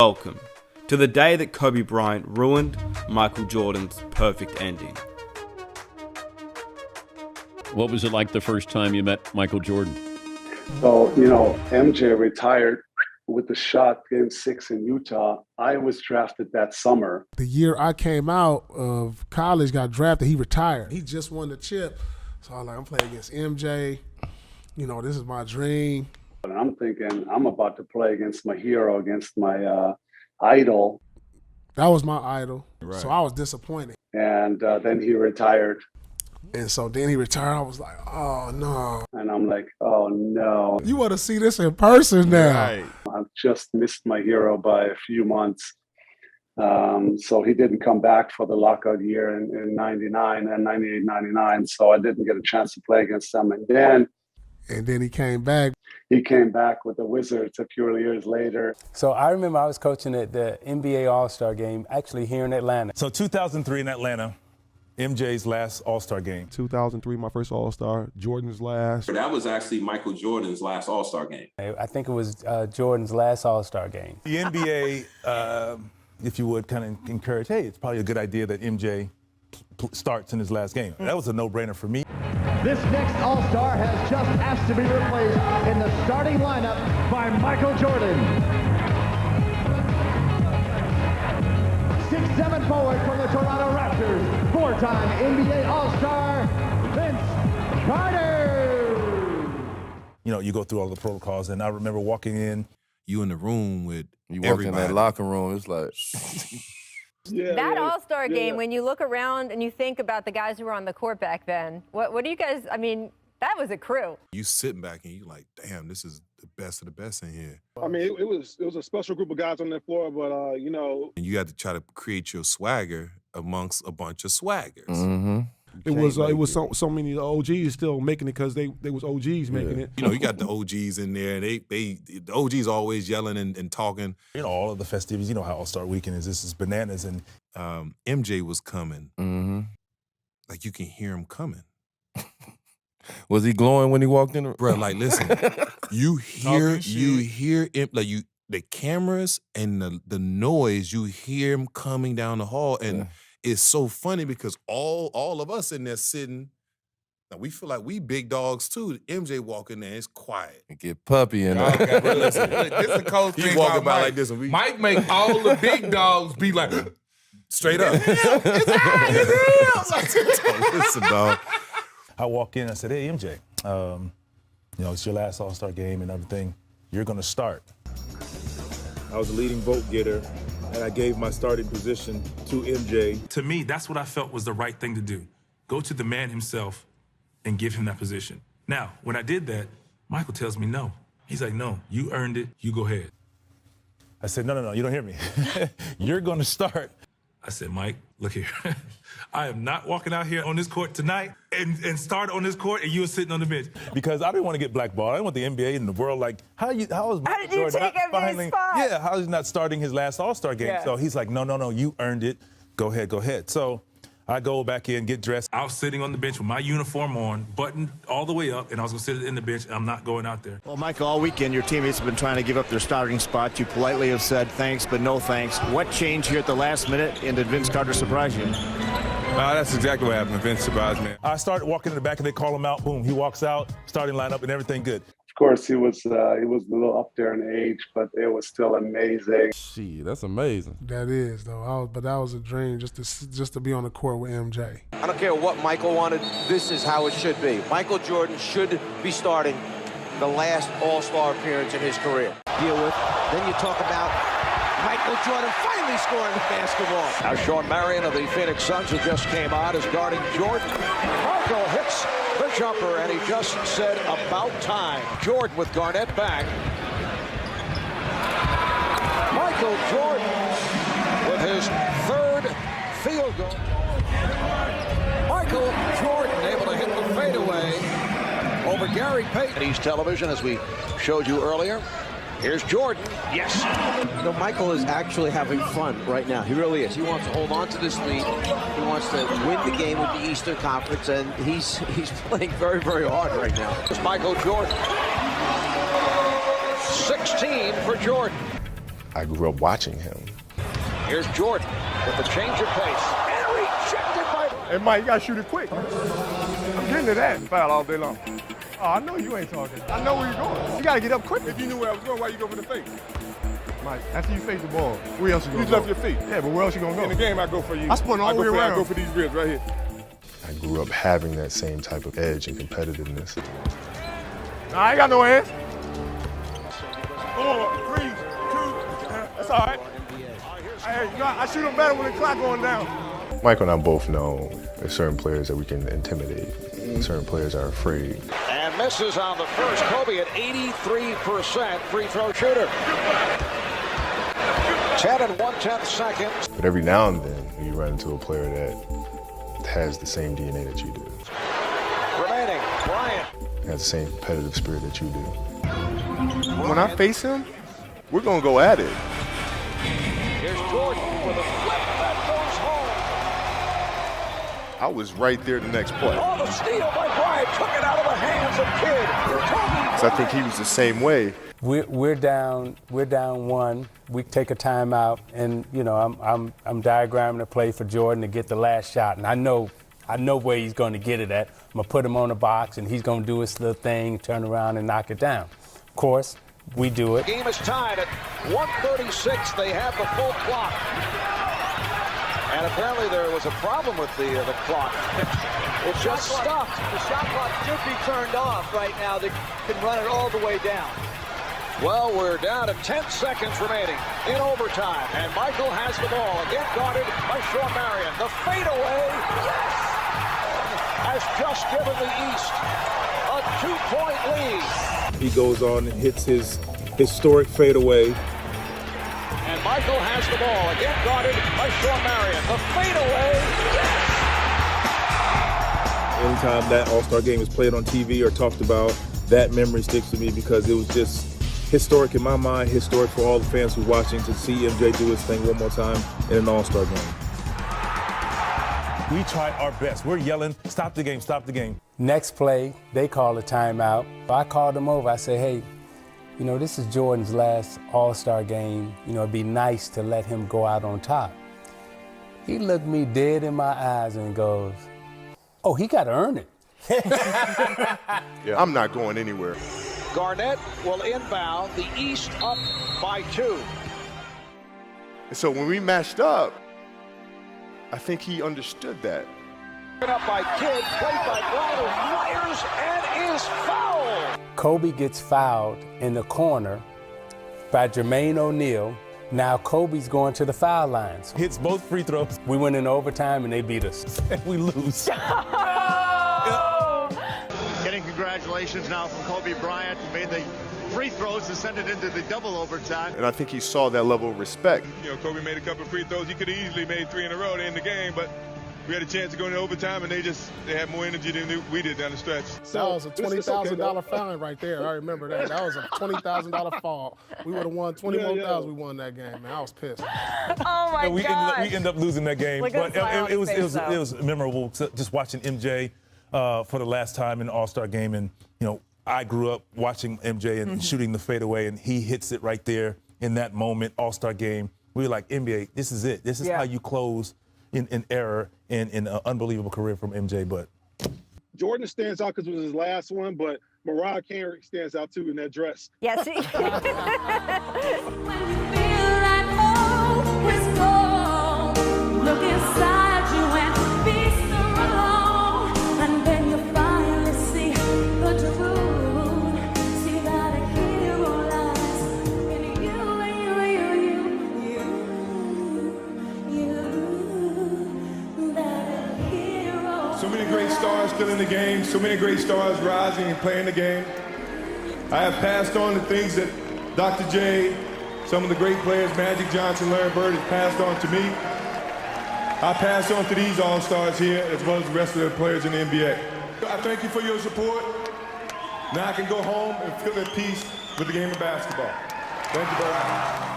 Welcome to the day that Kobe Bryant ruined Michael Jordan's perfect ending. What was it like the first time you met Michael Jordan? So, MJ retired with the shot Game 6 in Utah. I was drafted that summer. The year I came out of college, got drafted, he retired. He just won the chip. So I was like, I'm playing against MJ. This is my dream. And I'm thinking, I'm about to play against my hero, against my idol. That was my idol. Right. So I was disappointed. And then he retired. And so then he retired. I was like, oh, no. And I'm like, oh, no. You want to see this in person now. Right. I've just missed my hero by a few months. So he didn't come back for the lockout year in 99 and 98, 99. So I didn't get a chance to play against him. And then he came back. He came back with the Wizards a few years later. So I remember I was coaching at the NBA All-Star game, actually here in Atlanta. So 2003 in Atlanta, MJ's last All-Star game. 2003, my first All-Star. Jordan's last. That was actually Michael Jordan's last All-Star game. I think it was Jordan's last All-Star game. The NBA, if you would, kind of encourage, hey, it's probably a good idea that MJ starts in his last game. That was a no-brainer for me. This next All-Star has just asked to be replaced in the starting lineup by Michael Jordan. 6'7" forward from the Toronto Raptors, four-time NBA All-Star, Vince Carter. You go through all the protocols, and I remember walking in. You in the room with You walk in that locker room, it's like... That All-Star game, when you look around and you think about the guys who were on the court back then, what do you guys, that was a crew. you sitting back and you like, damn, this is the best of the best in here. It was a special group of guys on that floor, but And you had to try to create your swagger amongst a bunch of swaggers. Mm-hmm. It was so many OGs still making it because they was OGs making it. You got the OGs in there, and the OGs always yelling and talking. All of the festivities, how All-Star Weekend is. This is bananas. And MJ was coming. Mm-hmm. Like, you can hear him coming. Was he glowing when he walked in? Bro, like, listen, you hear him, like, the cameras and the noise, you hear him coming down the hall, and it's so funny because all of us in there sitting, now we feel like we big dogs too. MJ walking there, it's quiet. And get puppy in there. Okay, bro, listen, This is a coach he thing walking about by Mike. like this. And Mike make all the big dogs be like, straight up. it's him. Listen, dog. I walk in, I said, hey, MJ, it's your last All-Star game and everything. You're going to start. I was the leading vote getter, and I gave my starting position to MJ. To me, that's what I felt was the right thing to do. Go to the man himself and give him that position. Now, when I did that, Michael tells me no. He's like, no, you earned it. You go ahead. I said, no, you don't hear me. You're going to start. I said, Mike, look here. I am not walking out here on this court tonight and start on this court and you were sitting on the bench. Because I didn't want to get blackballed. I didn't want the NBA and the world like, how is Michael did you Jordan take not MJ's spot? Yeah, how is he not starting his last All-Star game? Yeah. So he's like, no, you earned it. Go ahead. So I go back in, get dressed. I was sitting on the bench with my uniform on, buttoned all the way up, and I was going to sit in the bench. I'm not going out there. Well, Michael, all weekend your teammates have been trying to give up their starting spot. You politely have said thanks, but no thanks. What changed here at the last minute, and did Vince Carter surprise you? That's exactly what happened. Vince surprised me. I started walking in the back, and they call him out. Boom, he walks out, starting lineup, and everything good. Of course, he was a little up there in age, but it was still amazing. Shit, that's amazing. That is, though. But that was a dream just to be on the court with MJ. I don't care what Michael wanted. This is how it should be. Michael Jordan should be starting the last All-Star appearance in his career. Deal with. Then you talk about Michael Jordan finally scoring the basketball. Now Sean Marion of the Phoenix Suns, who just came out, is guarding Jordan. Michael hits the jumper, and he just said about time. Jordan with Garnett back. Michael Jordan with his third field goal. Michael Jordan able to hit the fadeaway over Gary Payton. East television, as we showed you earlier. Here's Jordan. Yes. Michael is actually having fun right now. He really is. He wants to hold on to this lead. He wants to win the game with the Eastern Conference, and he's playing very, very hard right now. It's Michael Jordan. 16 for Jordan. I grew up watching him. Here's Jordan with the change of pace. And rejected by... Hey, Mike, you got to shoot it quick. I'm getting to that foul all day long. Oh, I know you ain't talking. I know where you're going. You got to get up quick. If you knew where I was going, why you go for the fake? Mike, after you face the ball, where else you going to go? You left your feet. Yeah, but where else you going to go? In the game, I go for you. I spun all the way around. I go for these ribs right here. I grew up having that same type of edge and competitiveness. Nah, I ain't got no hands. 4, 3, 2, that's all right. Hey, you know, I shoot them better when the clock going down. Michael and I both know there's certain players that we can intimidate. Certain players are afraid. And misses on the first. Kobe at 83% free throw shooter. 10 and 1/10 seconds. But every now and then, you run into a player that has the same DNA that you do. Remaining, Bryant. Has the same competitive spirit that you do. When I face him, we're going to go at it. Here's Jordan with a flip that goes home. I was right there the next play. Oh, the steal by Bryant took it out of the hands of Kidd. So I think he was the same way. We're down one. We take a timeout, and you know I'm diagramming a play for Jordan to get the last shot, and I know where he's going to get it at. I'm gonna put him on the box, and he's gonna do his little thing, turn around and knock it down. Of course, we do it. Game is tied at 1:36. They have the full clock, and apparently there was a problem with the clock. It's just stopped. The shot clock should be turned off right now. They can run it all the way down. Well, we're down to 10 seconds remaining in overtime, and Michael has the ball, again guarded by Sean Marion. The fadeaway, yes, has just given the East a 2-point lead. He goes on and hits his historic fadeaway. And Michael has the ball, again guarded by Sean Marion. The fadeaway, yes. Anytime that All-Star game is played on TV or talked about, that memory sticks to me because it was just historic in my mind, historic for all the fans who are watching to see MJ do his thing one more time in an All-Star game. We tried our best. We're yelling, stop the game, stop the game. Next play, they call a timeout. I called them over. I said, hey, you know, this is Jordan's last All-Star game. You know, it'd be nice to let him go out on top. He looked me dead in my eyes and goes, oh, he got to earn it. Yeah, I'm not going anywhere. Garnett will inbound, the East up by 2. So when we matched up, I think he understood that. Up by Kidd, played by Bryant, fires and is fouled. Kobe gets fouled in the corner by Jermaine O'Neal. Now Kobe's going to the foul lines. Hits both free throws. We went in overtime and they beat us. And we lose. Getting congratulations now from Kobe Bryant, who made the free throws to send it into the double overtime. And I think he saw that level of respect. You know, Kobe made a couple of free throws. He could have easily made 3 in a row to end the game, but we had a chance to go into overtime, and they had more energy than we did down the stretch. That was a $20,000 fine right there. I remember that. That was a $20,000 fall. We would have won 20 more thousand. We won that game, man. I was pissed. Oh my we ended up losing that game, Look but at it was memorable just watching MJ for the last time in the All-Star game, and you know I grew up watching MJ and shooting the fadeaway, and he hits it right there in that moment. All-Star game, we were like, NBA, this is it. This is how you close in error in an unbelievable career from MJ. But Jordan stands out because it was his last one, but Mariah Carey stands out too in that dress. Yes. Look inside you and be strong, and then you finally see the truth. See that a hero lies in you, that a hero. So many great stars still in the game, so many great stars rising and playing the game. I have passed on the things that Dr. J, some of the great players, Magic Johnson, Larry Bird, has passed on to me. I pass on to these All-Stars here, as well as the rest of the players in the NBA. I thank you for your support. Now I can go home and feel at peace with the game of basketball. Thank you very much.